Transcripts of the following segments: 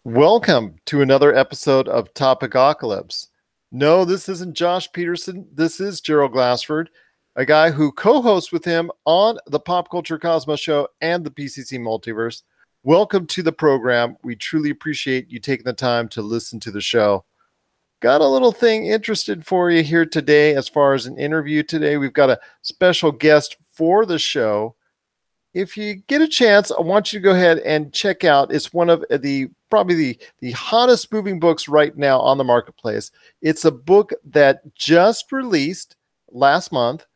Welcome to another episode of Topicocalypse. No, this isn't Josh Peterson. This is Gerald Glassford, a guy who co-hosts with him on the Pop Culture Cosmos Show and the PCC Multiverse. Welcome to the program. We truly appreciate you taking the time to listen to the show. Got a little thing interested for you here today as far as an interview today. We've got a special guest for the show. If you get a chance, I want you to go ahead and check out. It's one of the hottest moving books right now on the marketplace. It's a book that just released last month.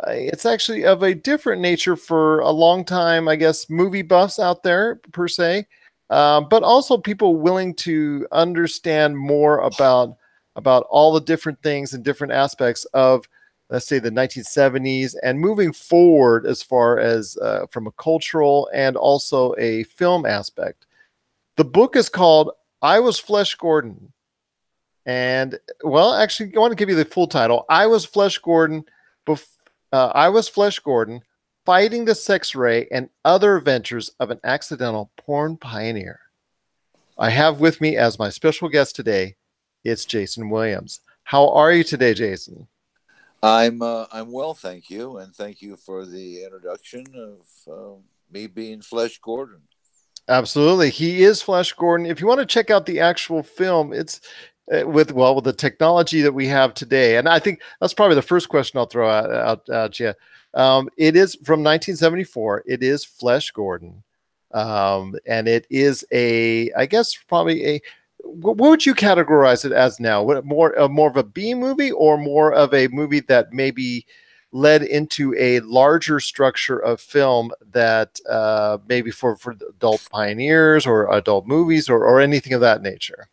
It's actually of a different nature for a long time, I guess, movie buffs out there per se, but also people willing to understand more about all the different things and different aspects of, let's say, the 1970s and moving forward as far as from a cultural and also a film aspect. The book is called I Was Flesh Gordon. And, well, actually, I want to give you the full title. I Was Flesh Gordon, I Was Flesh Gordon, Fighting the Sex Ray and Other Adventures of an Accidental Porn Pioneer. I have with me as my special guest today, it's Jason Williams. How are you today, Jason? I'm well, thank you, and thank you for the introduction of me being Flesh Gordon. Absolutely, he is Flesh Gordon. If you want to check out the actual film, it's with the technology that we have today, and I think that's probably the first question I'll throw out at you. It is from 1974. It is Flesh Gordon, and it is I guess probably a. What would you categorize it as now? What more of a B movie or more of a movie that maybe led into a larger structure of film that maybe for adult pioneers or adult movies or anything of that nature?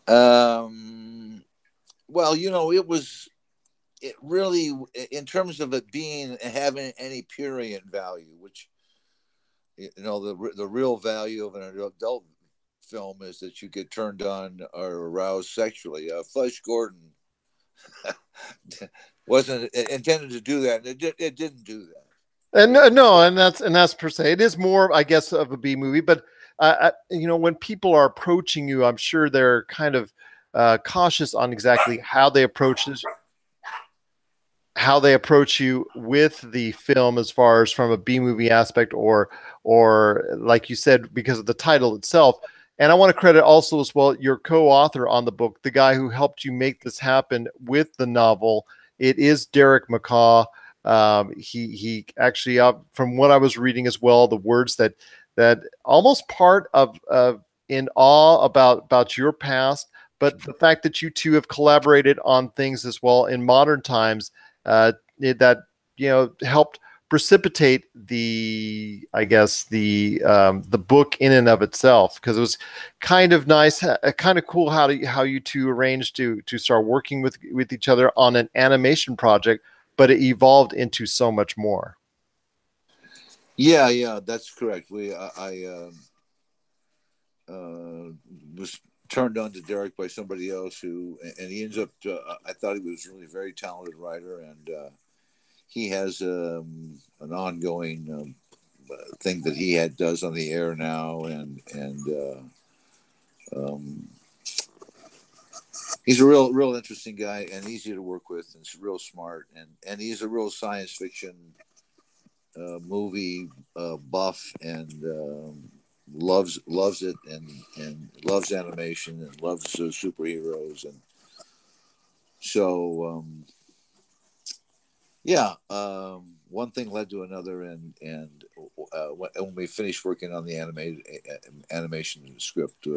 Well, it really, in terms of it being having any prurient value, which the real value of an adult film is that you get turned on or aroused sexually. Flesh Gordon wasn't intended to do that, and it didn't do that. And no, and that's per se. It is more, I guess, of a B movie. But when people are approaching you, I'm sure they're kind of cautious on exactly how they approach you with the film, as far as from a B movie aspect, or like you said, because of the title itself. And I want to credit also as well your co-author on the book, the guy who helped you make this happen with the novel. It is Derrick Macaw. He actually, from what I was reading as well, the words that almost part of in awe about your past, but the fact that you two have collaborated on things as well in modern times, that helped precipitate the book in and of itself, because it was kind of nice, kind of cool how you two arranged to start working with each other on an animation project, but it evolved into so much more. Yeah, that's correct. I was turned on to Derrick by somebody else and he ends up. I thought he was really a very talented writer, and he has an ongoing thing that he does on the air now, and he's a real interesting guy and easy to work with, and real smart, and he's a real science fiction movie buff, and loves it, and loves animation, and loves superheroes, and so. One thing led to another, and when we finished working on the animation script,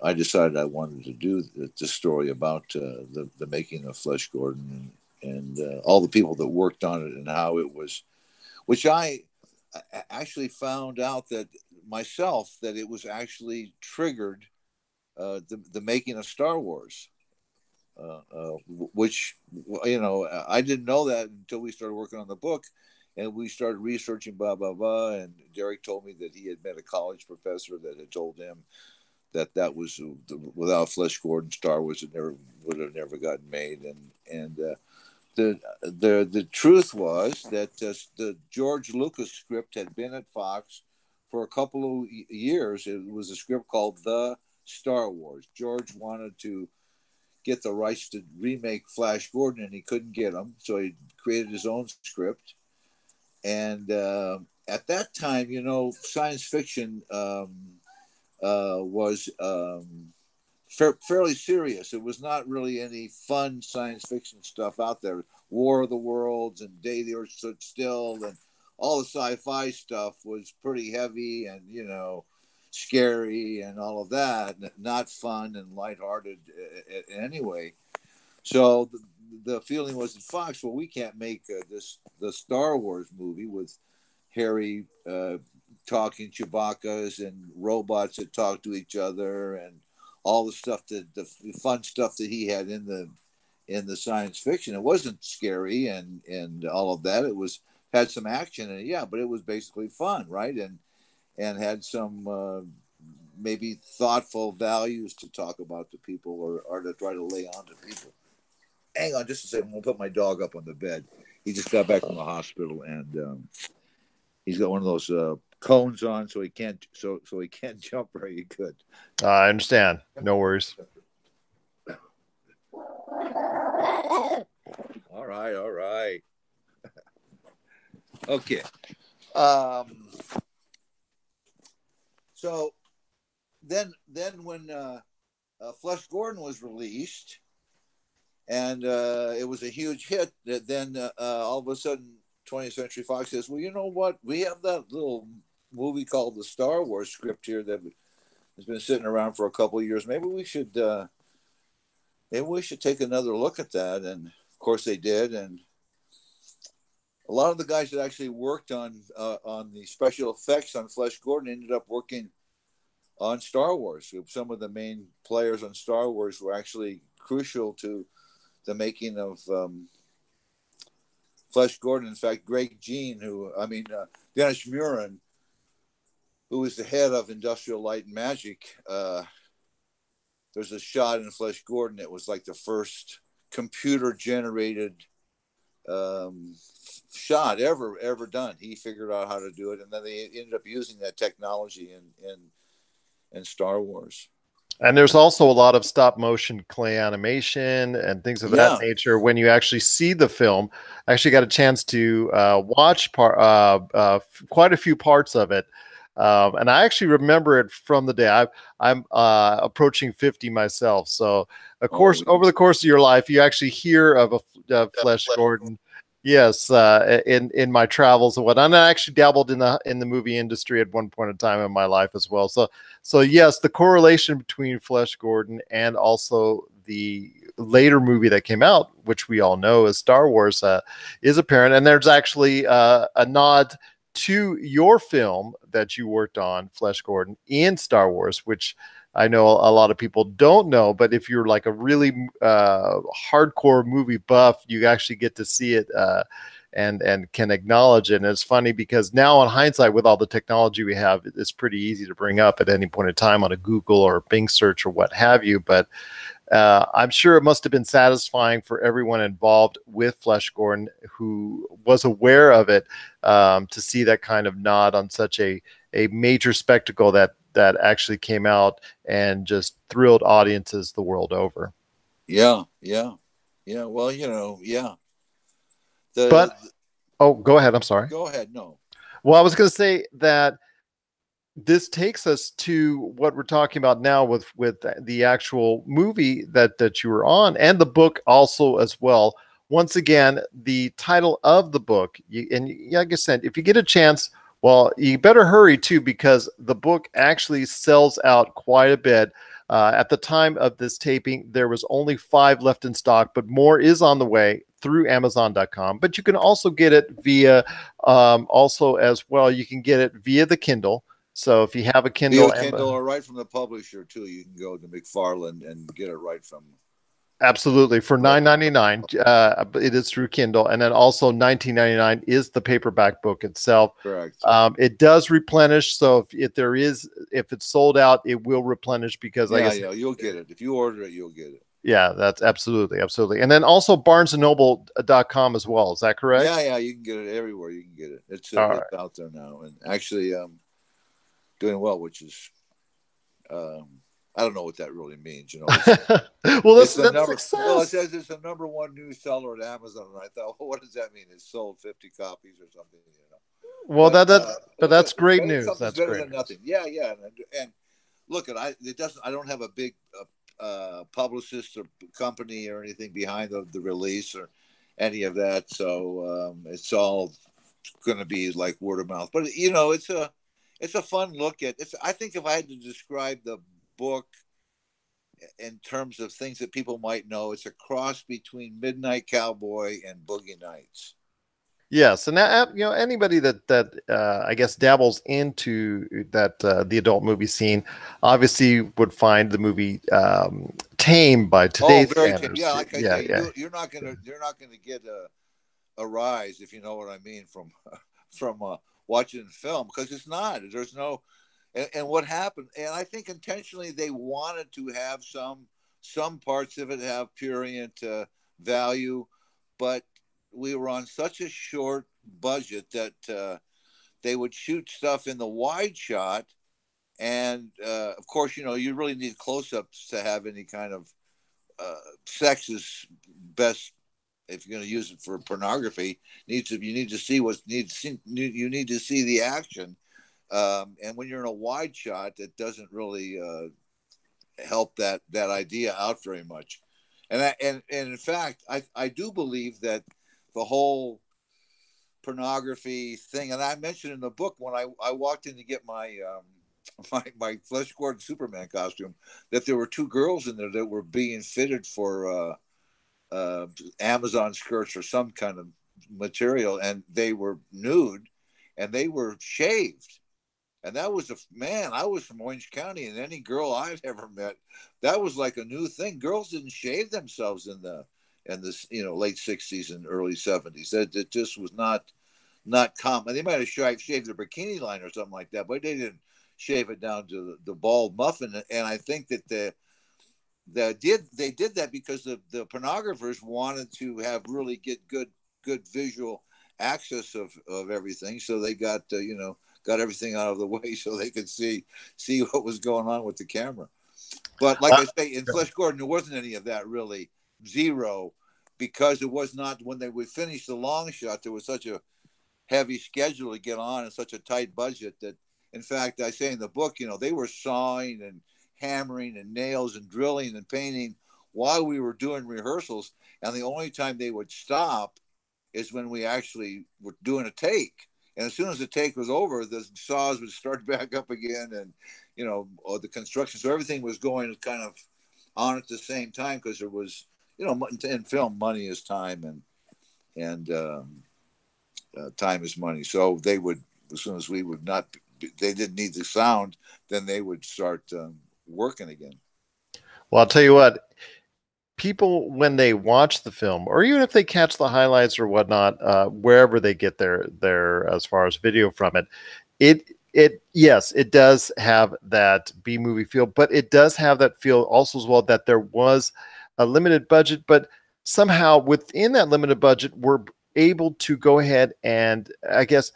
I decided I wanted to do the story about the making of Flesh Gordon, and all the people that worked on it and how it was, which I actually found out that myself, that it was actually triggered the making of Star Wars. Which, I didn't know that until we started working on the book, and we started researching blah blah blah. And Derrick told me that he had met a college professor that had told him that was without Flesh Gordon, Star Wars would have never gotten made. And the truth was that the George Lucas script had been at Fox for a couple of years, it was a script called The Star Wars. George wanted to get the rights to remake Flash Gordon, and he couldn't get them, so he created his own script. And at that time, you know, science fiction was fairly serious. It was not really any fun science fiction stuff out there. War of the Worlds and Day the Earth Stood Still and all the sci-fi stuff was pretty heavy and, you know, scary and all of that, not fun and lighthearted anyway. So the feeling was at Fox, well, we can't make the Star Wars movie with Harry talking Chewbacca's and robots that talk to each other and all the stuff the fun stuff that he had in the science fiction. It wasn't scary and all of that. It had some action in it, yeah, but it was basically fun, right? And had some maybe thoughtful values to talk about to people or to try to lay on to people. Hang on just a second. I'm going to put my dog up on the bed. He just got back from the hospital, and he's got one of those cones on, so he can't jump very good. I understand. No worries. All right. Okay. So then when Flash Gordon was released, and it was a huge hit, then all of a sudden 20th Century Fox says, well, you know what? We have that little movie called the Star Wars script here that has been sitting around for a couple of years. Maybe we should take another look at that. And of course they did. And a lot of the guys that actually worked on the special effects on Flash Gordon ended up working on Star Wars. Some of the main players on Star Wars were actually crucial to the making of Flash Gordon. In fact, Dennis Muren, who was the head of Industrial Light and Magic, there's a shot in Flash Gordon that was like the first computer-generated shot ever done. He figured out how to do it, and then they ended up using that technology in Star Wars. And there's also a lot of stop motion clay animation and things of that nature. When you actually see the film, I actually got a chance to watch quite a few parts of it. And I actually remember it from the day I'm approaching 50 myself. So of course, over the course of your life, you actually hear of a Flash Gordon. Yes, in my travels and whatnot. And I actually dabbled in the movie industry at one point in time in my life as well. So yes, the correlation between Flash Gordon and also the later movie that came out, which we all know as Star Wars, is apparent. And there's actually a nod to your film that you worked on, Flash Gordon, in Star Wars, which I know a lot of people don't know, but if you're like a really hardcore movie buff, you actually get to see it and can acknowledge it. And it's funny because now on hindsight, with all the technology we have, it's pretty easy to bring up at any point in time on a Google or Bing search or what have you. But I'm sure it must have been satisfying for everyone involved with Flash Gordon who was aware of it, to see that kind of nod on such a major spectacle that actually came out and just thrilled audiences the world over. Yeah. Well, you know, yeah. Go ahead. I'm sorry. Go ahead. No. Well, I was going to say that this takes us to what we're talking about now with the actual movie that you were on, and the book also as well. Once again, the title of the book, like I said, if you get a chance, well, you better hurry too, because the book actually sells out quite a bit. At the time of this taping, there was only 5 left in stock, but more is on the way through Amazon.com. But you can also get it via, also as well, you can get it via the Kindle. So if you have a Kindle, or right from the publisher too, you can go to McFarland and get it right from. Absolutely, for $9.99, it is through Kindle, and then also $19.99 is the paperback book itself. Correct. It does replenish, so if it's sold out, it will replenish because you'll get it if you order it, you'll get it. Yeah, that's absolutely, and then also BarnesandNoble.com as well. Is that correct? Yeah, you can get it everywhere. You can get it. It's out there now, and actually, doing well, which is I don't know what that really means. Well, It's the that's number. Well, it success. says it's the #1 news seller at Amazon, and I thought, well, what does that mean? It sold 50 copies or something, Well, But but that's great better, news. something's That's better great than news. nothing. Yeah, yeah. And look, it doesn't. I don't have a big publicist or company or anything behind the release or any of that. So it's all going to be like word of mouth. But it's a fun look at. It's. I think if I had to describe the book in terms of things that people might know, it's a cross between Midnight Cowboy and Boogie Nights. Yes, and anybody that I guess dabbles into that the adult movie scene, obviously would find the movie tame by Oh, today's very tame. Yeah, standards. like I Yeah, say, yeah. you're not gonna get a rise, if you know what I mean, from from watching film, because it's not. There's no. And what happened? And I think intentionally they wanted to have some parts of it have prurient value, but we were on such a short budget that they would shoot stuff in the wide shot, and of course, you really need close-ups to have any kind of sex is best if you're going to use it for pornography. You need to see you need to see the action, and when you're in a wide shot, it doesn't really help that idea out very much. And in fact, I do believe that the whole pornography thing, and I mentioned in the book when I walked in to get my my Flesh Gordon Superman costume, that there were two girls in there that were being fitted for Amazon skirts or some kind of material, and they were nude and they were shaved. And that was man, I was from Orange County, and any girl I'd ever met, that was like a new thing. Girls didn't shave themselves in the late 60s and early 70s. That just was not common. They might have shaved their bikini line or something like that, but they didn't shave it down to the bald muffin. And I think that they did that because the pornographers wanted to have really get good visual access of everything, so they got got everything out of the way so they could see what was going on with the camera. But like I say, in Flesh Gordon, there wasn't any of that, really, zero, because it was not, when they would finish the long shot, there was such a heavy schedule to get on and such a tight budget that, in fact, I say in the book, they were sawing and hammering and nails and drilling and painting while we were doing rehearsals. And the only time they would stop is when we actually were doing a take. And as soon as the take was over, the saws would start back up again, and or the construction. So everything was going kind of on at the same time, because there was, in film, money is time, and time is money. So they would, as soon as they didn't need the sound, then they would start working again. Well, I'll tell you what. People, when they watch the film, or even if they catch the highlights or whatnot, wherever they get their as far as video from it yes, it does have that B movie feel, but it does have that feel also as well, that there was a limited budget, but somehow within that limited budget, we're able to go ahead and, I guess,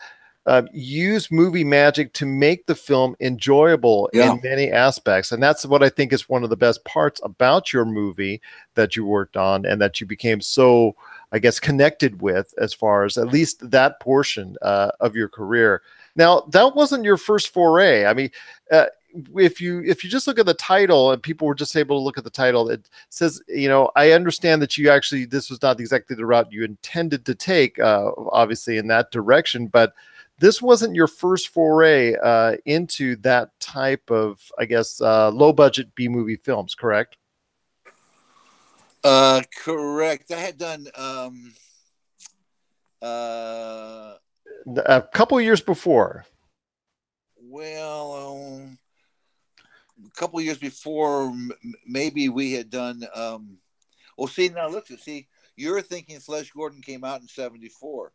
use movie magic to make the film enjoyable in many aspects. And that's what I think is one of the best parts about your movie that you worked on, and that you became so, I guess, connected with, as far as at least that portion of your career. Now, that wasn't your first foray. I mean, if you just look at the title, and people were just able to look at the title, it says, I understand that this was not exactly the route you intended to take, obviously, in that direction, but this wasn't your first foray into that type of, I guess, low budget B movie films, correct? Correct. I had done A couple years before. Well, a couple years before, maybe we had done. Well, see, now look, you're thinking Flesh Gordon came out in '74.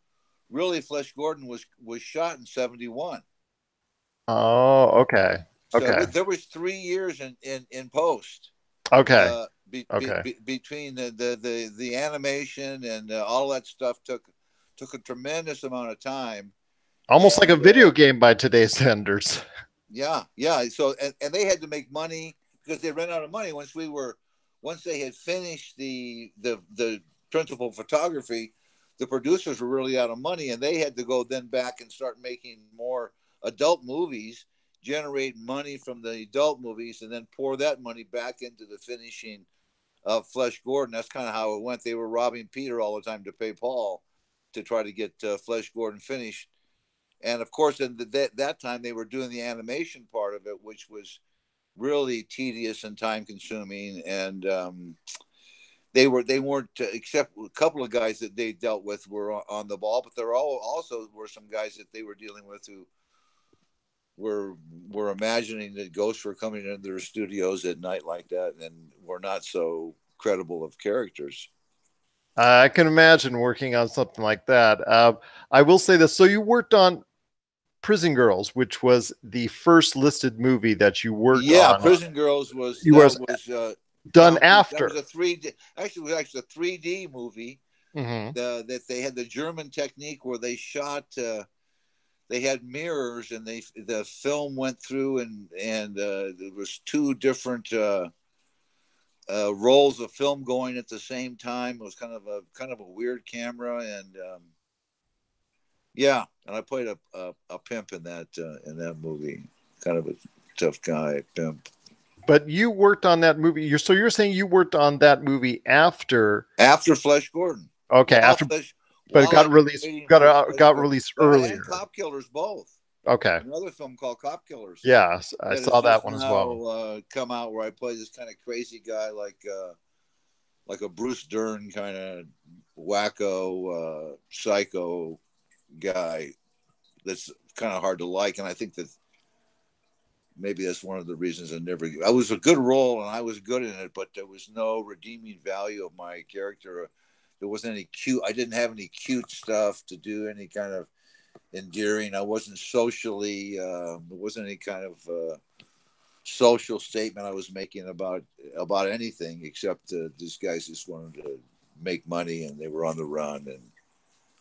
Really, Flesh Gordon was shot in '71. Oh, okay. So Okay. there was 3 years in post. Okay. Okay. Between the animation and all that stuff took a tremendous amount of time. Almost like a video game by today's standards. Yeah, yeah. So and they had to make money because they ran out of money once they had finished the principal photography. The producers were really out of money, and they had to go then back and start making more adult movies, generate money from the adult movies, and then pour that money back into the finishing of Flesh Gordon. That's kind of how it went. They were robbing Peter all the time to pay Paul to try to get Flesh Gordon finished. And of course, in that time, they were doing the animation part of it, which was really tedious and time consuming. And they weren't except a couple of guys that they dealt with were on the ball, but there also were some guys that they were dealing with who were imagining that ghosts were coming into their studios at night like that, and were not so credible of characters. I can imagine working on something like that. I will say this. So you worked on Prison Girls, which was the first listed movie that you worked Yeah, on. Prison Girls was You was done that was after. a 3D. Actually, it was actually a 3D movie. Mm-hmm. That they had the German technique where they shot. They had mirrors, and the film went through, and there was two different rolls of film going at the same time. It was kind of a weird camera, and yeah, and I played a pimp in that movie, kind of a tough guy pimp. But you worked on that movie. You're saying you worked on that movie after Flesh Gordon, okay, while after Flesh, but it while I got was released waiting for Flesh got Gordon, released that and earlier. Cop Killers both. Okay. Another film called Cop Killers Yeah, I that has saw that just one as well. now come out, where I play this kind of crazy guy, like a Bruce Dern kind of wacko psycho guy that's kind of hard to like, and I think that maybe that's one of the reasons I was a good role and I was good in it, but there was no redeeming value of my character. There wasn't any cute. I didn't have any cute stuff to do any kind of endearing. I wasn't socially. There wasn't any kind of social statement I was making about anything, except these guys just wanted to make money and they were on the run, and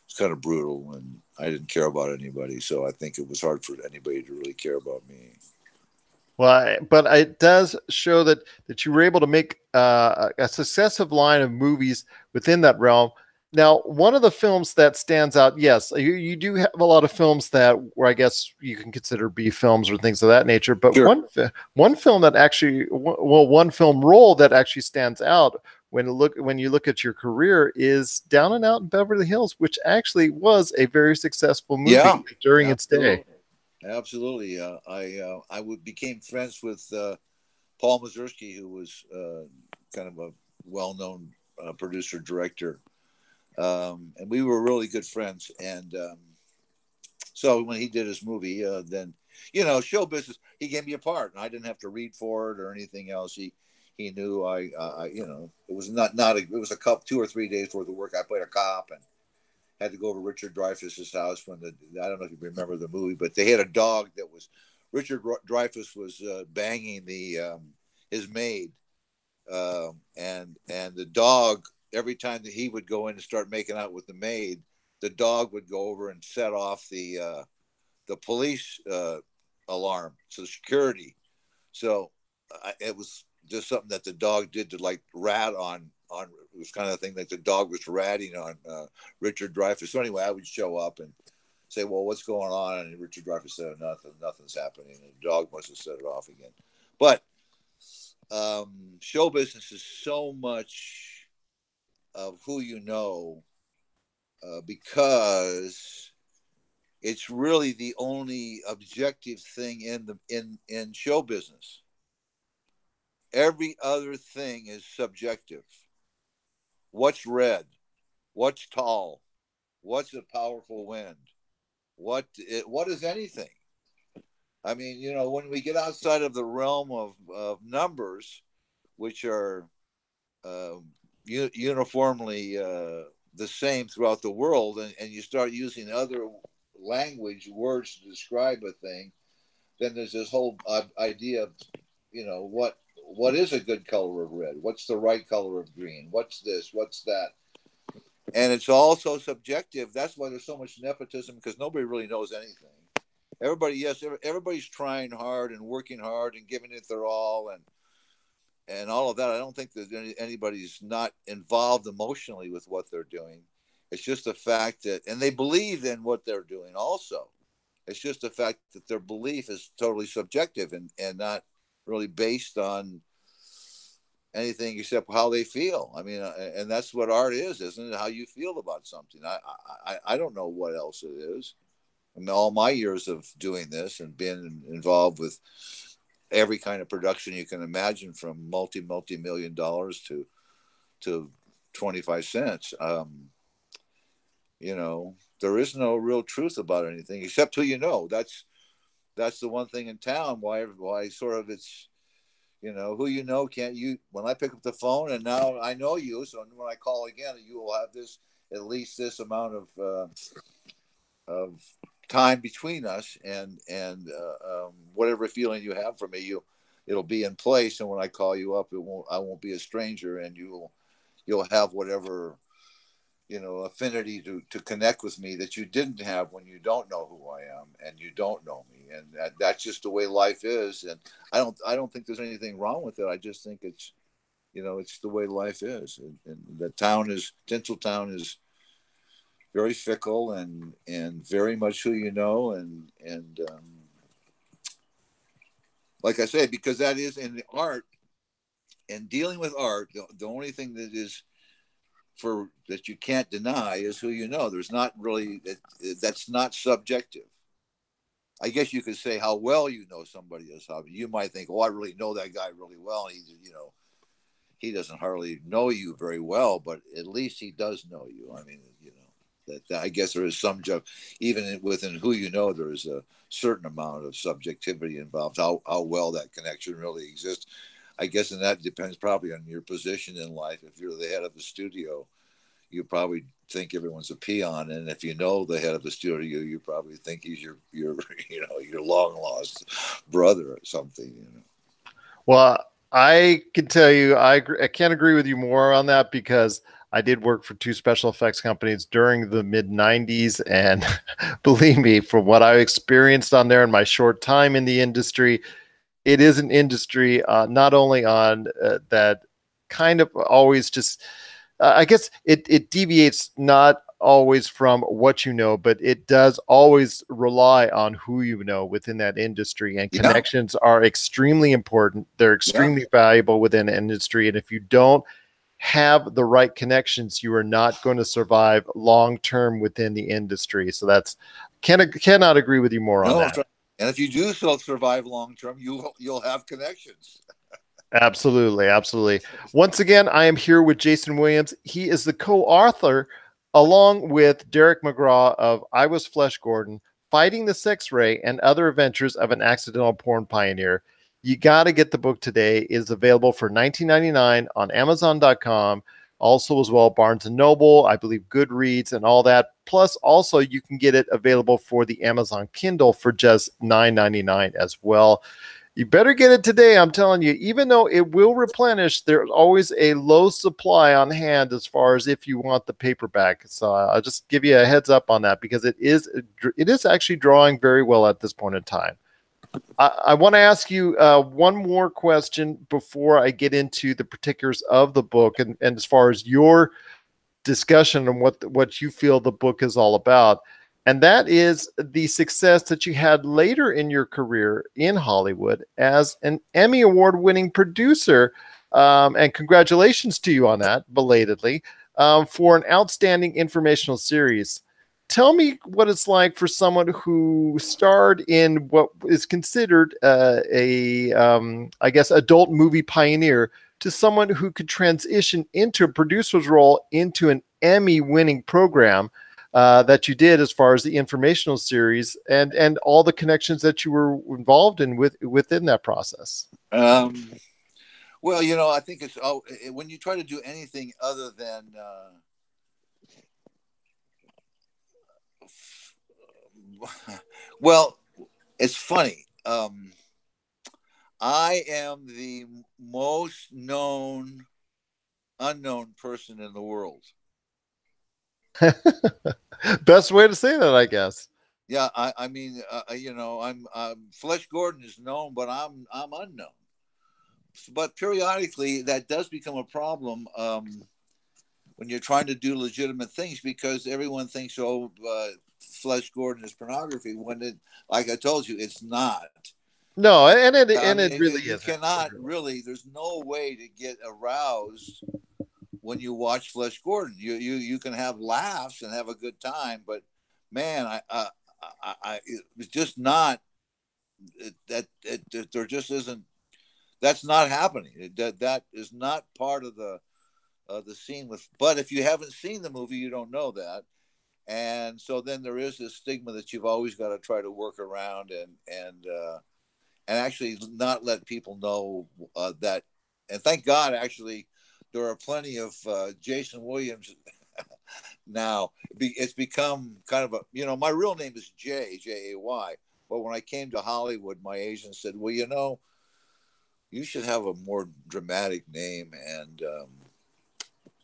it's kind of brutal, and I didn't care about anybody, so I think it was hard for anybody to really care about me. Well, but it does show that you were able to make a successive line of movies within that realm. Now, one of the films that stands out, yes, you do have a lot of films that where I guess you can consider B films or things of that nature. But Sure. one film that actually, well, one film role that actually stands out when you look at your career is Down and Out in Beverly Hills, which actually was a very successful movie Yeah, during its day. absolutely. Absolutely. Became friends with Paul Mazursky, who was kind of a well-known producer director, and we were really good friends. And so when he did his movie, then show business, he gave me a part, and I didn't have to read for it or anything else. He knew it was it was a couple 2 or 3 days worth of work. I played a cop and had to go over Richard Dreyfuss's house I don't know if you remember the movie, but they had a dog that was Richard Dreyfuss was banging his maid, and the dog, every time that he would go in and start making out with the maid, the dog would go over and set off the police alarm, so security. So it was just something that the dog did to like rat on. It was kind of the thing that the dog was ratting on Richard Dreyfuss. So anyway, I would show up and say, "Well, what's going on?" And Richard Dreyfuss said, "Nothing's happening." And the dog must have set it off again. But show business is so much of who you know, because it's really the only objective thing in show business. Every other thing is subjective. What's red? What's tall? What's a powerful wind? What is anything? I mean, when we get outside of the realm of numbers, which are uniformly the same throughout the world, and you start using other words to describe a thing, then there's this whole idea of, what is a good color of red? What's the right color of green? What's this? What's that? And it's all so subjective. That's why there's so much nepotism, because nobody really knows anything. Yes, everybody's trying hard and working hard and giving it their all, and all of that. I don't think that anybody's not involved emotionally with what they're doing. It's just the fact that, and they believe in what they're doing also. It's just the fact that their belief is totally subjective and not really based on anything except how they feel. I mean, and that's what art is, isn't it? How you feel about something. I don't know what else it is. I mean, all my years of doing this and being involved with every kind of production you can imagine, from multi-million dollars to 25 cents. You know, there is no real truth about anything except who you know. That's the one thing in town. Why sort of it's, you know, who you know can't you. When I pick up the phone and now I know you, so when I call again, you will have this, at least this amount of time between us, and whatever feeling you have for me, it'll be in place. And when I call you up, I won't be a stranger, and you'll have whatever, you know, affinity to connect with me that you didn't have when you don't know who I am and you don't know me. And that's just the way life is. And I don't think there's anything wrong with it. I just think it's, you know, it's the way life is. And the Tinseltown is very fickle and very much who you know. And like I say, because that is in the art and dealing with art, the only thing that is, that you can't deny, is who you know. There's not really, that's not subjective. I guess you could say how well you know somebody is. How you might think, oh, I really know that guy really well. And he doesn't hardly know you very well, but at least he does know you. I mean, you know, that I guess there is some even within who you know, there is a certain amount of subjectivity involved. How well that connection really exists. I guess, and that depends probably on your position in life. If you're the head of the studio, you probably think everyone's a peon, and if you know the head of the studio, you probably think he's your you know, your long lost brother or something. You know. Well, I can tell you, I can't agree with you more on that, because I did work for two special effects companies during the mid 90s. And believe me, from what I experienced on there in my short time in the industry, it is an industry not only on that kind of always just, I guess it deviates not always from what you know, but it does always rely on who you know within that industry. And Yeah. connections are extremely important. They're extremely valuable within an industry. And if you don't have the right connections, you are not going to survive long term within the industry. So that's cannot agree with you more on that. And if you do survive long term, you'll have connections. Absolutely, absolutely. Once again, I am here with Jason Williams. He is the co-author, along with Derrick Macaw, of I Was Flesh Gordon, Fighting the Sex Ray and Other Adventures of an Accidental Porn Pioneer. You got to get the book today. It is available for $19.99 on Amazon.com. Also, as well, Barnes & Noble, I believe Goodreads and all that. Plus, also, you can get it available for the Amazon Kindle for just $9.99 as well. You better get it today. I'm telling you, even though it will replenish, there's always a low supply on hand as far as if you want the paperback. So I'll just give you a heads up on that, because it is actually drawing very well at this point in time. I want to ask you one more question before I get into the particulars of the book, and as far as your discussion on what you feel the book is all about. And that is the success that you had later in your career in Hollywood as an Emmy Award-winning producer. And congratulations to you on that, belatedly, for an outstanding informational series. Tell me what it's like for someone who starred in what is considered I guess, adult movie pioneer, to someone who could transition into a producer's role into an Emmy-winning program that you did, as far as the informational series and all the connections that you were involved in within that process. Well, you know, I think it's when you try to do anything other than well, it's funny. I am the most unknown person in the world. Best way to say that, I guess. Yeah, I mean, Flesh Gordon is known, but I'm unknown. But periodically, that does become a problem when you're trying to do legitimate things, because everyone thinks, oh, Flesh Gordon is pornography, when it, like I told you, it's not. No, and I it mean, really you isn't. It cannot really. really. There's no way to get aroused when you watch Flesh Gordon. You can have laughs and have a good time, but man, it's just not there just isn't. That's not happening. That is not part of the scene with. But if you haven't seen the movie, you don't know that, and so then there is this stigma that you've always got to try to work around and actually not let people know that. And thank God, actually, there are plenty of Jason Williams now. It's become kind of a, my real name is Jay, but when I came to Hollywood, my agent said, well, you should have a more dramatic name, and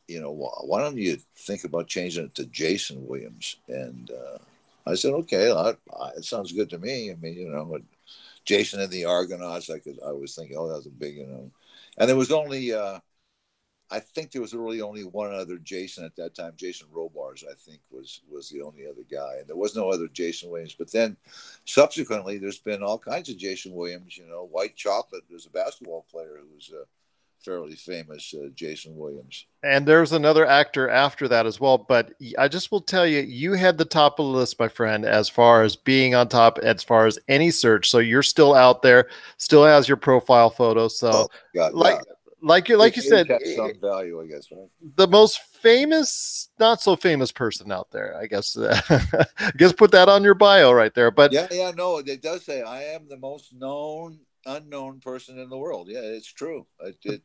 why don't you think about changing it to Jason Williams? And I said, okay, it sounds good to me. I mean, Jason and the Argonauts. I was thinking, oh, that was a big, and there was only, I think there was really only one other Jason at that time. Jason Robards, I think, was the only other guy, and there was no other Jason Williams. But then, subsequently, there's been all kinds of Jason Williams. White Chocolate. There's a basketball player who was fairly famous, Jason Williams. And there's another actor after that as well. But I just will tell you, you had the top of the list, my friend, as far as being on top, as far as any search. So you're still out there, still has your profile photo. So, Oh God, like, yeah. like you Age said, has some value, I guess, right? the most famous, not so famous person out there, I guess. I guess put that on your bio right there. But Yeah, yeah, no, it does say I am the most known unknown person in the world. Yeah, it's true. It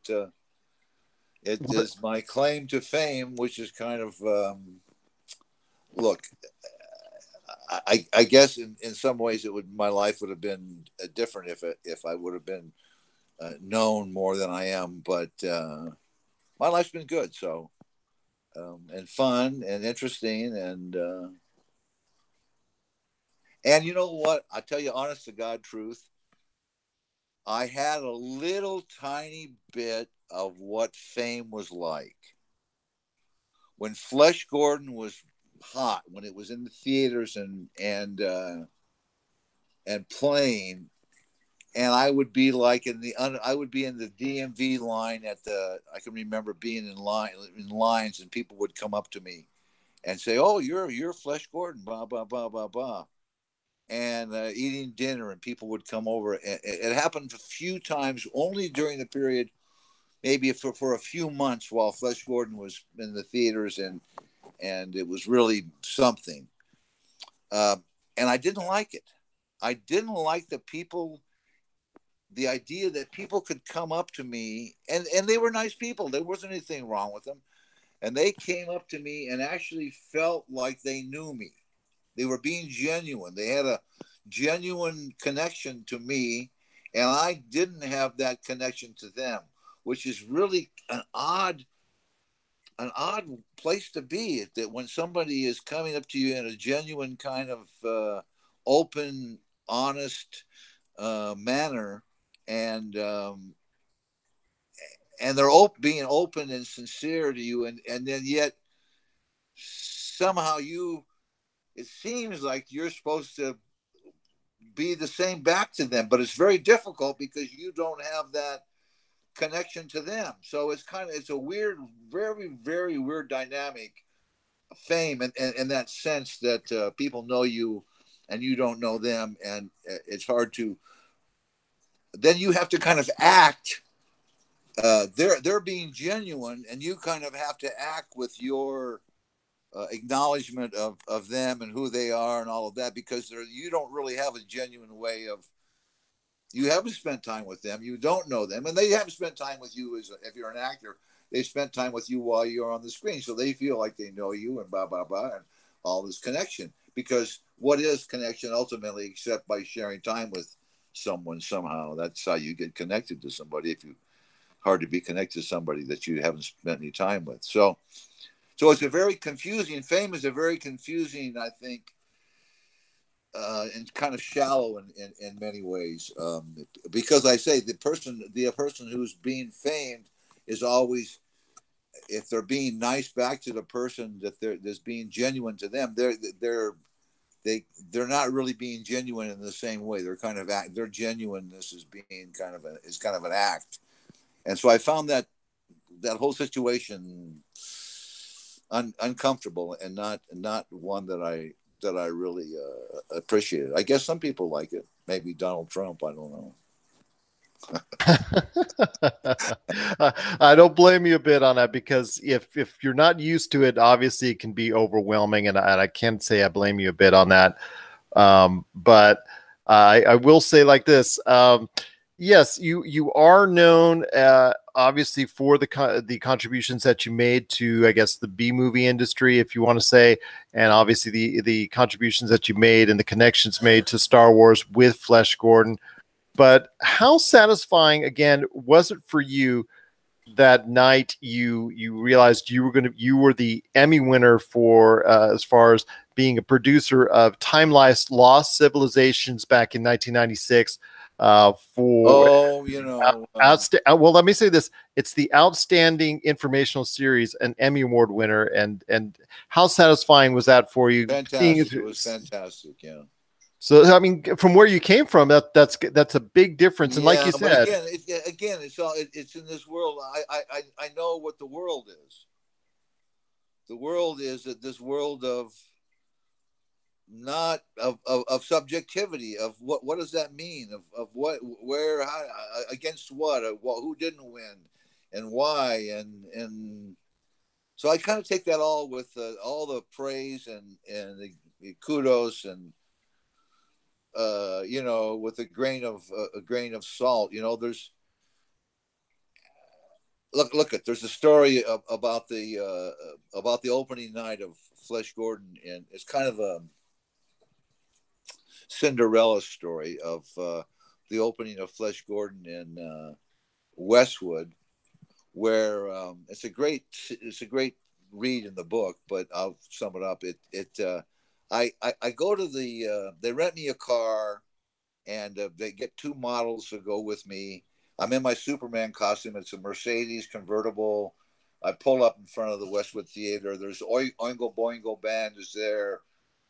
is my claim to fame, which is kind of look. I guess in some ways my life would have been different if I would have been known more than I am. But my life's been good, so and fun and interesting and you know what? I tell you, honest to God, truth. I had a little tiny bit of what fame was like when Flesh Gordon was hot, when it was in the theaters and playing, and I would be like I would be in the DMV line at the. I can remember being in lines, and people would come up to me and say, "Oh, you're Flesh Gordon," blah blah blah blah blah, and eating dinner, and people would come over. It happened a few times, only during the period, maybe for a few months while Flesh Gordon was in the theaters, and it was really something. Uh, and I didn't like it. I didn't like the idea that people could come up to me, and they were nice people. There wasn't anything wrong with them. And they came up to me and actually felt like they knew me. They were being genuine. They had a genuine connection to me, and I didn't have that connection to them, which is really an odd place to be. That when somebody is coming up to you in a genuine kind of open, honest manner, and they're being open and sincere to you, and then yet somehow it seems like you're supposed to be the same back to them, but it's very difficult because you don't have that connection to them. So it's a weird, very very weird dynamic, fame, and in that sense that people know you and you don't know them, and it's hard to. Then you have to kind of act. They're being genuine, and you kind of have to act with your acknowledgement of them and who they are and all of that, because you don't really have a genuine way of. You haven't spent time with them. You don't know them, and they haven't spent time with you if you're an actor. They spent time with you while you're on the screen, so they feel like they know you and blah blah blah and all this connection. Because what is connection ultimately, except by sharing time with someone somehow? That's how you get connected to somebody. If you hard to be connected to somebody that you haven't spent any time with. So it's a very confusing. Fame is a very confusing, I think, and kind of shallow in many ways. Because I say the person who's being famed is always, if they're being nice back to the person that's being genuine to them, they're not really being genuine in the same way. They're kind of their genuineness is being kind of an act. And so I found that whole situation uncomfortable, and not one that I really appreciated. I guess some people like it. Maybe Donald Trump. I don't know. I don't blame you a bit on that, because if you're not used to it, obviously it can be overwhelming, and I can't say I blame you a bit on that. But I will say like this. Yes, you are known, obviously, for the contributions that you made to, I guess, the B movie industry, if you want to say, and obviously the contributions that you made and the connections made to Star Wars with Flesh Gordon. But how satisfying, again, was it for you that night you realized you were the Emmy winner for, as far as being a producer of Time Lost Civilizations back in 1996, for Oh, well, let me say this: it's the outstanding informational series, an Emmy Award winner, and how satisfying was that for you? fantastic. It was fantastic. Yeah. So, I mean, from where you came from, that's a big difference. And like Yeah, you but said, again, it's in this world. I know what the world is. The world is this world of not of subjectivity, of what does that mean, of what, where, how, against what, who didn't win, and why, and so I kind of take that all with all the praise and the kudos, and with a grain of salt. There's a story about the opening night of Flesh Gordon, and it's kind of a Cinderella story of the opening of Flesh Gordon in Westwood, where it's a great read in the book, but I'll sum it up. I go to they rent me a car, and they get two models to go with me. I'm in my Superman costume. It's a Mercedes convertible. I pull up in front of the Westwood Theater. There's Oingo Boingo Band is there.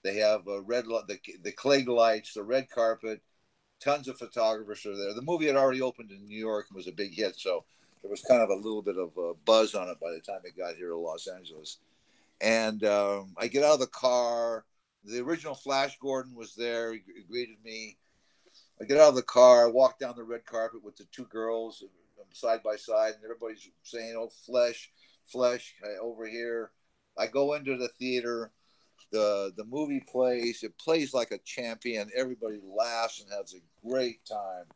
They have the Klieg lights, the red carpet. Tons of photographers are there. The movie had already opened in New York and was a big hit, so there was kind of a little bit of a buzz on it by the time it got here to Los Angeles. And I get out of the car. The original Flash Gordon was there. He greeted me. I get out of the car. I walk down the red carpet with the two girls side by side, and everybody's saying, "Oh, Flesh, Flesh, over here." I go into the theater. The movie plays. It plays like a champion. Everybody laughs and has a great time.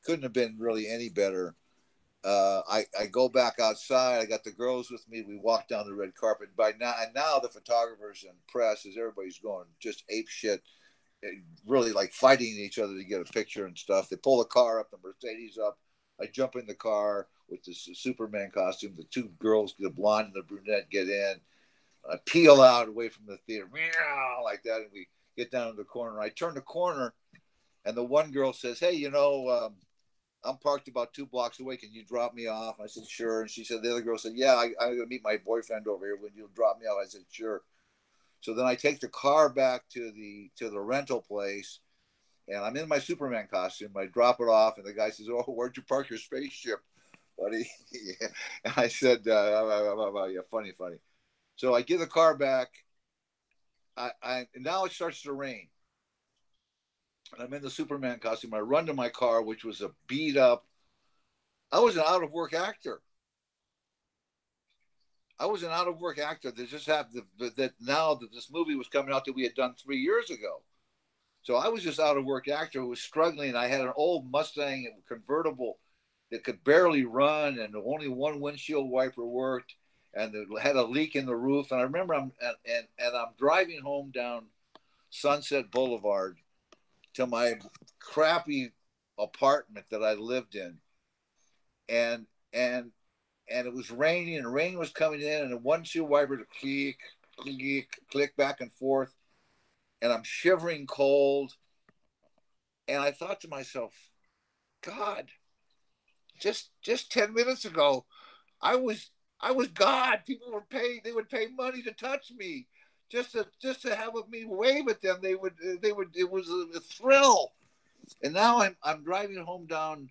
Couldn't have been really any better. I go back outside. I got the girls with me. We walk down the red carpet. By now the photographers and press, as everybody's going just ape shit, really like fighting each other to get a picture and stuff. They pull the car up, the Mercedes up. I jump in the car with the Superman costume. The two girls, the blonde and the brunette, get in. I peel out away from the theater, like that, and we get down to the corner. I turn the corner, and the one girl says, "Hey, I'm parked about 2 blocks away. Can you drop me off?" I said, "Sure." And she said, the other girl said, "Yeah, I'm going to meet my boyfriend over here. When you drop me off?" I said, "Sure." So then I take the car back to the rental place, and I'm in my Superman costume. I drop it off, and the guy says, "Oh, where'd you park your spaceship, buddy?" Yeah. And I said, "Yeah, funny." So I give the car back. Now it starts to rain. And I'm in the Superman costume. I run to my car, which was a beat up. I was an out of work actor. That just happened that now that this movie was coming out that we had done 3 years ago. So I was just out of work actor who was struggling. I had an old Mustang convertible that could barely run, and only one windshield wiper worked, and it had a leak in the roof. And I remember I'm driving home down Sunset Boulevard to my crappy apartment that I lived in, and it was raining, and rain was coming in, and the windshield wiper to click back and forth. and I'm shivering cold. And I thought to myself, God, just 10 minutes ago, I was I was God. People were paying. They would pay money to touch me, just to have me wave at them. They would. It was a thrill. And now I'm driving home down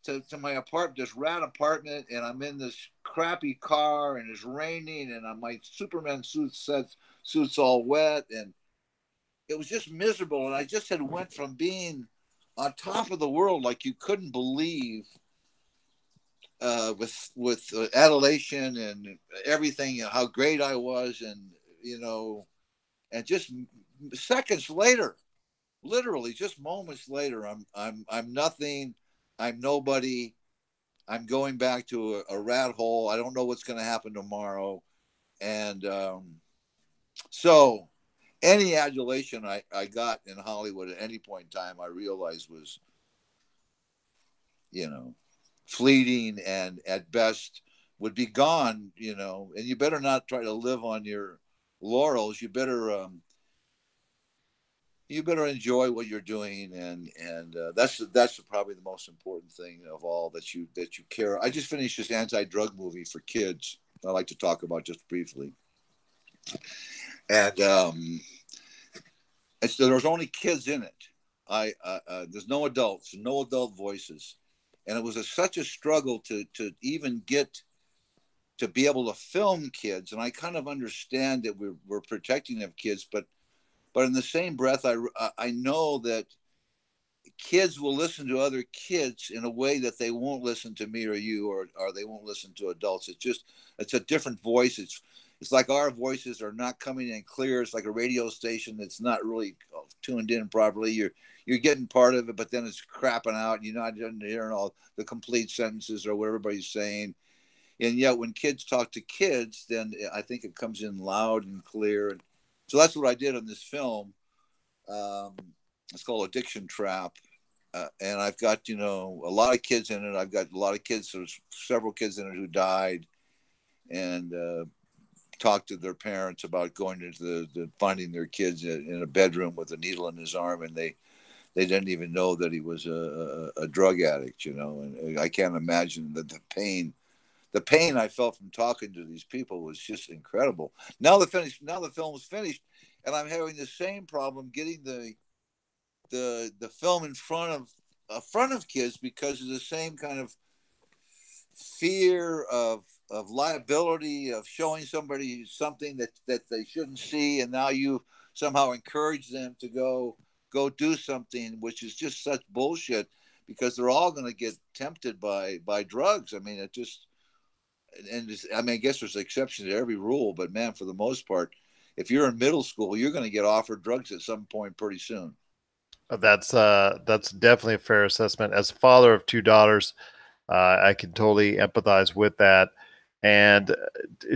to my apartment, this rat apartment, and I'm in this crappy car, and it's raining, and my Superman suit's all wet, and it was just miserable. And I just had went from being on top of the world, like you couldn't believe, with adulation and everything, how great I was, and and just seconds later, literally just moments later, I'm nothing, I'm nobody. I'm going back to a rat hole. I don't know what's going to happen tomorrow, and so any adulation I got in Hollywood at any point in time, I realized was, you know, fleeting, and at best would be gone, and you better not try to live on your laurels. You better enjoy what you're doing, and that's probably the most important thing of all, that you care. I just finished this anti-drug movie for kids. I like to talk about just briefly, and so there's only kids in it. There's no adults, no adult voices, and it was such a struggle to even get to be able to film kids. And I kind of understand that we're protecting of kids, but in the same breath, I know that kids will listen to other kids in a way that they won't listen to me or you, or they won't listen to adults. It's a different voice. It's like our voices are not coming in clear. It's like a radio station that's not really tuned in properly. You're getting part of it, but then it's crapping out. You're not hearing all the complete sentences or what everybody's saying. And yet, when kids talk to kids, then I think it comes in loud and clear. And so that's what I did on this film. It's called Addiction Trap. And I've got, a lot of kids in it. I've got a lot of kids. There's several kids in it who died, and talked to their parents about going into finding their kids in a bedroom with a needle in his arm. And they didn't even know that he was a drug addict, and I can't imagine that the pain I felt from talking to these people was just incredible. Now the film is finished, and I'm having the same problem getting the film in front of kids, because of the same kind of fear of liability, of showing somebody something that they shouldn't see, and now you somehow encourage them to go do something, which is just such bullshit, because they're all going to get tempted by drugs. I mean, it just, I guess there's exceptions to every rule, but man, for the most part, if you're in middle school, you're going to get offered drugs at some point pretty soon. That's definitely a fair assessment. As a father of two daughters, I can totally empathize with that. And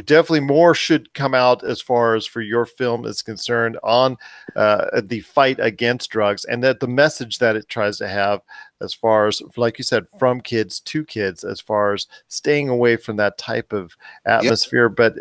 definitely more should come out as far as for your film is concerned on the fight against drugs, and that the message that it tries to have, as far as, like you said, from kids to kids, as far as staying away from that type of Yeah, atmosphere. But,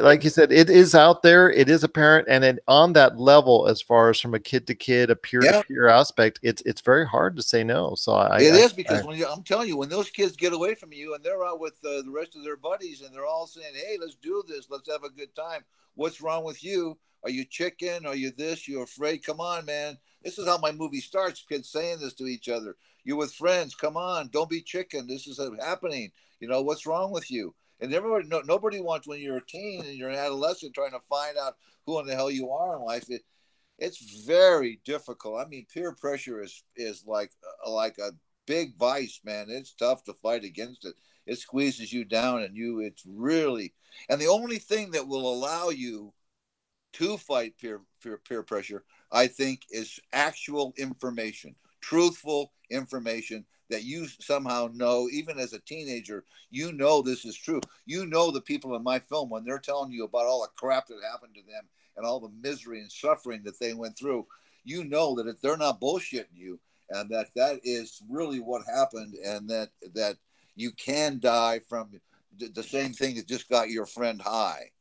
like you said, it is out there, it is apparent, and then on that level, as far as from a kid to kid, a peer to yeah. peer aspect, it's very hard to say no. So It is, I because I'm telling you, when those kids get away from you and they're out with the rest of their buddies, and they're all saying, "Hey, let's do this. Let's have a good time. What's wrong with you? Are you chicken? Are you this? You afraid? Come on, man." This is how my movie starts. Kids saying this to each other. "You're with friends. Come on. Don't be chicken. This is happening. What's wrong with you?" And everybody, nobody wants, when you're a teen and you're an adolescent trying to find out who in the hell you are in life. It's very difficult. I mean, peer pressure is like a big vice, man. It's tough to fight against it. It squeezes you down, and it's really, and the only thing that will allow you to fight peer pressure, I think, is actual information, truthful information that you somehow know. Even as a teenager, this is true. The people in my film, when they're telling you about all the crap that happened to them and all the misery and suffering that they went through, that if they're not bullshitting you, and that is really what happened, and that you can die from the same thing that just got your friend high.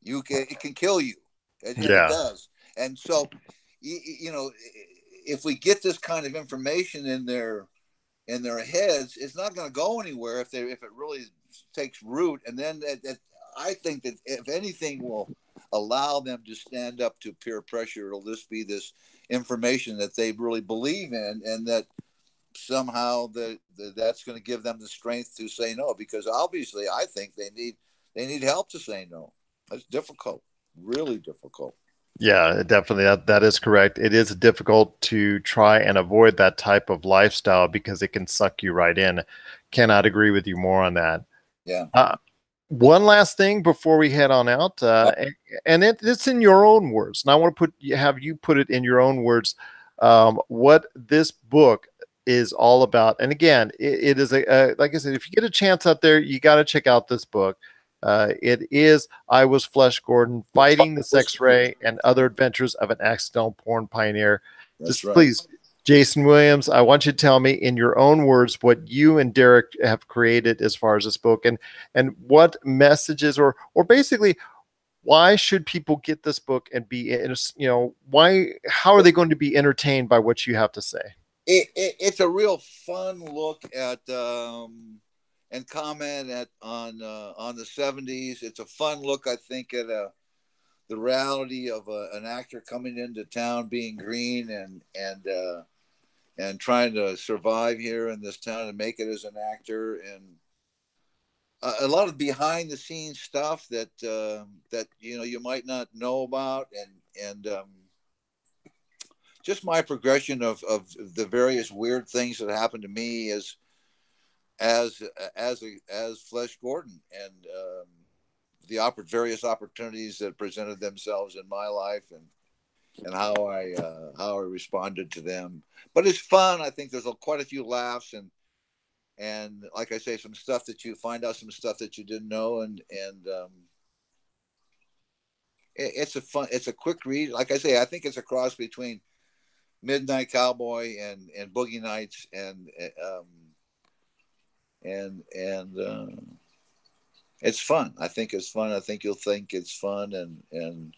It can kill you. It does. And so, you know, if we get this kind of information in their heads, it's not going to go anywhere if it really takes root. And then I think that if anything will allow them to stand up to peer pressure, it'll just be this information that they really believe in, and that somehow that's going to give them the strength to say no, because obviously I think they need help to say no. That's difficult, really difficult. Yeah, definitely. That is correct. It is difficult to try and avoid that type of lifestyle because it can suck you right in. Cannot agree with you more on that. Yeah. One last thing before we head on out, and it's in your own words, and I want to have you put it in your own words, what this book is all about. And again, it is like I said, if you get a chance out there, you got to check out this book. It is I Was Flesh Gordon, Fighting the Sex Ray and Other Adventures of an Accidental Porn Pioneer. That's right. Please, Jason Williams, I want you to tell me in your own words what you and Derrick have created as far as this book, and what messages or basically why should people get this book and be, how are they going to be entertained by what you have to say? It's a real fun look at and comment on the 70s. It's a fun look, I think, at the reality of an actor coming into town, being green and trying to survive here in this town and make it as an actor, and a lot of behind the scenes stuff that you might not know about, and just my progression of the various weird things that happened to me as Flesh Gordon, and the various opportunities that presented themselves in my life, and how I responded to them. But it's fun. I think there's quite a few laughs, and like I say, some stuff that you find out, some stuff that you didn't know, and it's a quick read. Like I say, I think it's a cross between Midnight Cowboy and Boogie Nights, and it's fun. I think it's fun. I think you'll think it's fun, and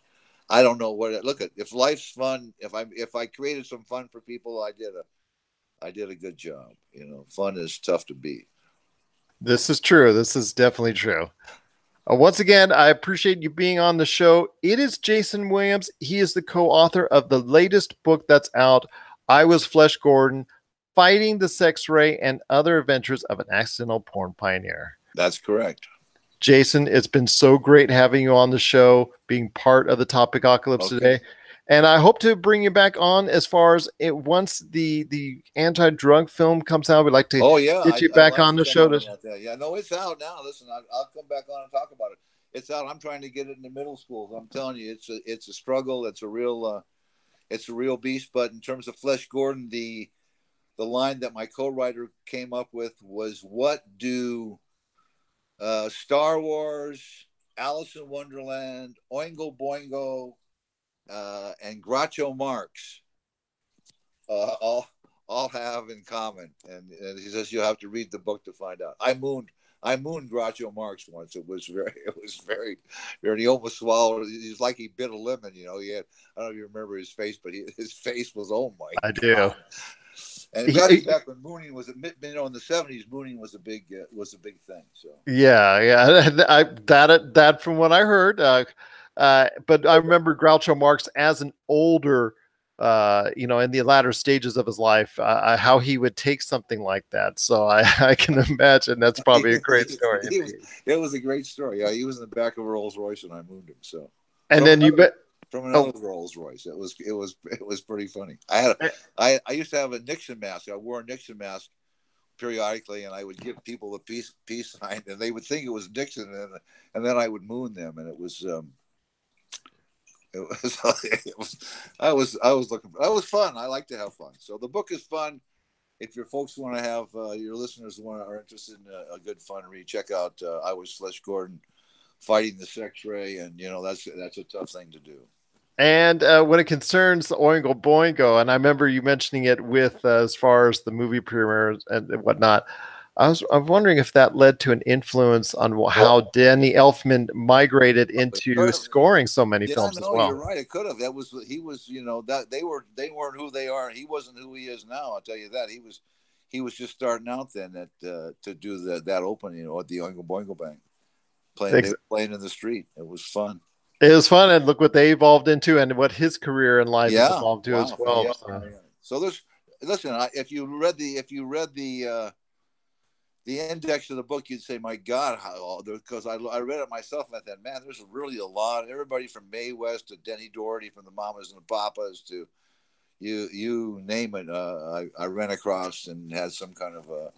I don't know if life's fun. If I created some fun for people, I did a good job. Fun is tough to beat. This is true. This is definitely true. Once again, I appreciate you being on the show. It is Jason Williams. He is the co-author of the latest book that's out, I Was Flesh Gordon, Fighting the Sex Ray and Other Adventures of an Accidental Porn Pioneer. That's correct. Jason, it's been so great having you on the show, being part of the Topicocalypse today. And I hope to bring you back on as far as once the anti-drug film comes out. We'd like to get you back on the show. Yeah, no, it's out now. Listen, I'll come back on and talk about it. It's out. I'm trying to get it in the middle schools. I'm telling you, it's a struggle. It's a real beast. But in terms of Flesh Gordon, the line that my co-writer came up with was, what do Star Wars, Alice in Wonderland, Oingo Boingo, and Groucho Marx all have in common, and he says you have to read the book to find out. I mooned Groucho Marx once. It was very, he almost swallowed. It was like he bit a lemon. He had, I don't know if you remember his face, but his face was, oh my God. I do. And back when mooning was in the 70s, mooning was a big thing. So yeah, that from what I heard. But I remember Groucho Marx as an older, in the latter stages of his life, how he would take something like that. So I can imagine that's probably a great story. It was a great story. Yeah, he was in the back of a Rolls Royce and I mooned him. So, and then from another Rolls Royce. It was pretty funny. I used to have a Nixon mask. I wore a Nixon mask periodically, and I would give people a peace sign, and they would think it was Nixon, and then I would moon them, and it was I was looking. That was fun. I like to have fun. So the book is fun. If your folks want to have your listeners are interested in a good fun read, check out I Was Flesh Gordon, Fighting the Sex Ray, and that's a tough thing to do. And when it concerns Oingo Boingo, and I remember you mentioning it with as far as the movie premieres and whatnot, I'm wondering if that led to an influence on how Danny Elfman migrated into scoring so many films as well. You're right. It could have. He was, that they weren't who they are. He wasn't who he is now. I'll tell you that. He was just starting out then to do that opening, at the Oingo Boingo Bang, playing in the street. It was fun. It was fun, and look what they evolved into, and what his career in life has evolved to as well. Yeah. So listen. If you read the index of the book, you'd say, "My God," because I read it myself, and I thought, "Man, there's really a lot. Everybody from Mae West to Denny Doherty, from the Mamas and the Papas to you name it. I ran across and had some kind of a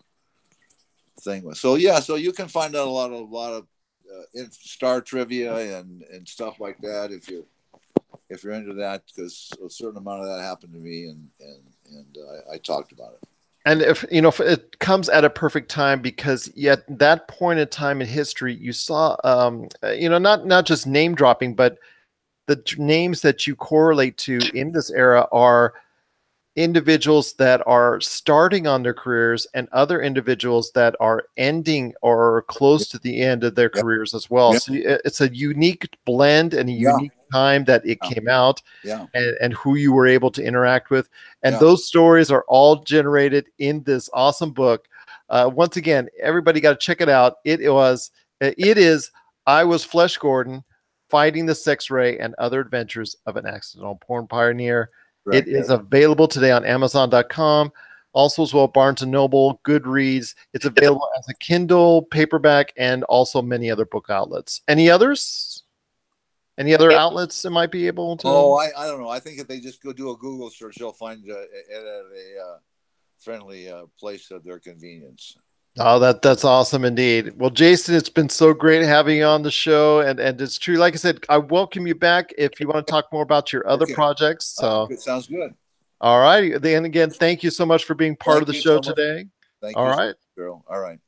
thing with. So yeah, so you can find out a lot of star trivia and stuff like that if you're into that, because a certain amount of that happened to me, and I talked about it. And if it comes at a perfect time, because yet that point in time in history, you saw, not just name dropping, but the names that you correlate to in this era are individuals that are starting on their careers and other individuals that are ending or close to the end of their careers as well. Yeah. So it's a unique blend and a unique time that it came out, and who you were able to interact with. And those stories are all generated in this awesome book. Once again, everybody got to check it out. It is I Was Flesh Gordon, Fighting the Sex Ray and Other Adventures of an Accidental Porn Pioneer. Right. It is available today on Amazon.com. Also as well, Barnes & Noble, Goodreads. It's available as a Kindle, paperback, and also many other book outlets. Any others? Any other outlets that might be able to? Oh, I don't know. I think if they just go do a Google search, they'll find it at a friendly place of their convenience. Oh, that's awesome indeed. Well, Jason, it's been so great having you on the show, and it's true. Like I said, I welcome you back if you want to talk more about your other projects. So it sounds good. All right. Then again, thank you so much for being part of the show today. Thank you. All right, girl. All right.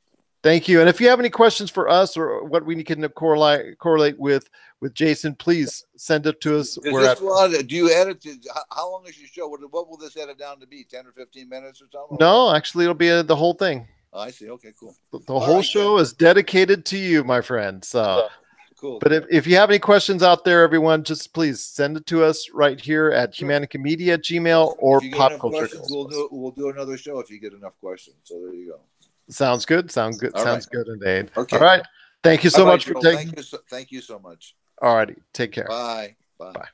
Thank you. And if you have any questions for us or what we can correlate with Jason, please send it to us. Do you edit? How long is your show? What will this edit down to be? 10 or 15 minutes or something? No, actually, it'll be the whole thing. Oh, I see. Okay, cool. The whole show is dedicated to you, my friend. So cool. But if you have any questions out there, everyone, just please send it to us right here at humanicamedia@gmail or Pop Culture. We'll do another show if you get enough questions. So there you go. Sounds good. Sounds good indeed. Okay. All right. Thank you so much for taking. Thank you so much. All righty. Take care. Bye. Bye.